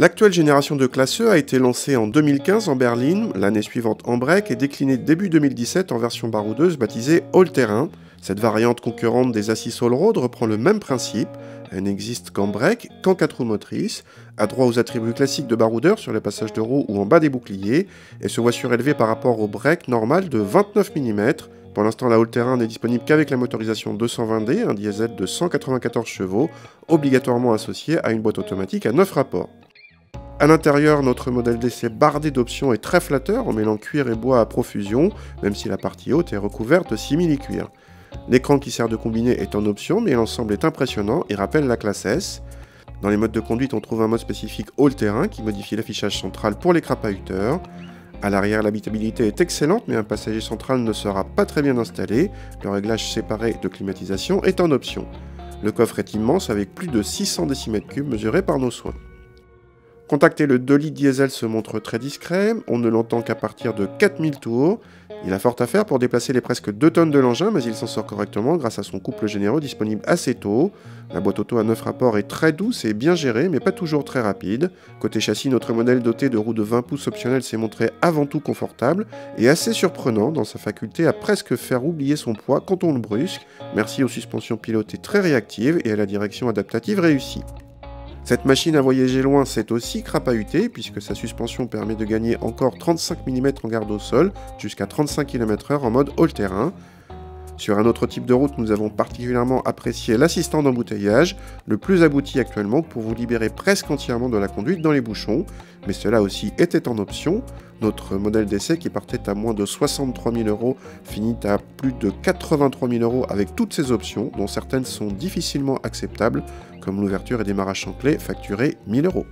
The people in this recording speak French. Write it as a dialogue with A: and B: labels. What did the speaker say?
A: L'actuelle génération de classe E a été lancée en 2015 en berline, l'année suivante en break et déclinée début 2017 en version baroudeuse baptisée all-terrain. Cette variante concurrente des Assises All-Road reprend le même principe. Elle n'existe qu'en break, qu'en 4 roues motrices, a droit aux attributs classiques de baroudeur sur les passages de roues ou en bas des boucliers, et se voit surélevée par rapport au break normal de 29 mm. Pour l'instant, la all-terrain n'est disponible qu'avec la motorisation 220D, un diesel de 194 chevaux, obligatoirement associé à une boîte automatique à 9 rapports. A l'intérieur, notre modèle d'essai bardé d'options est très flatteur en mêlant cuir et bois à profusion, même si la partie haute est recouverte de simili-cuir. L'écran qui sert de combiné est en option, mais l'ensemble est impressionnant et rappelle la classe S. Dans les modes de conduite, on trouve un mode spécifique all-terrain qui modifie l'affichage central pour les crapahuteurs. À l'arrière, l'habitabilité est excellente, mais un passager central ne sera pas très bien installé. Le réglage séparé de climatisation est en option. Le coffre est immense avec plus de 600 décimètres cubes mesurés par nos soins. Contacter le 2 litres diesel se montre très discret, on ne l'entend qu'à partir de 4000 tours. Il a fort à faire pour déplacer les presque 2 tonnes de l'engin, mais il s'en sort correctement grâce à son couple généreux disponible assez tôt. La boîte auto à 9 rapports est très douce et bien gérée, mais pas toujours très rapide. Côté châssis, notre modèle doté de roues de 20 pouces optionnelles s'est montré avant tout confortable et assez surprenant dans sa faculté à presque faire oublier son poids quand on le brusque, merci aux suspensions pilotées très réactives et à la direction adaptative réussie. Cette machine à voyager loin s'est aussi crapahutée puisque sa suspension permet de gagner encore 35 mm en garde au sol jusqu'à 35 km/h en mode all-terrain. Sur un autre type de route, nous avons particulièrement apprécié l'assistant d'embouteillage, le plus abouti actuellement pour vous libérer presque entièrement de la conduite dans les bouchons, mais cela aussi était en option. Notre modèle d'essai qui partait à moins de 63 000 € finit à plus de 83 000 € avec toutes ces options, dont certaines sont difficilement acceptables, comme l'ouverture et démarrage sans clé facturé 1 000 €.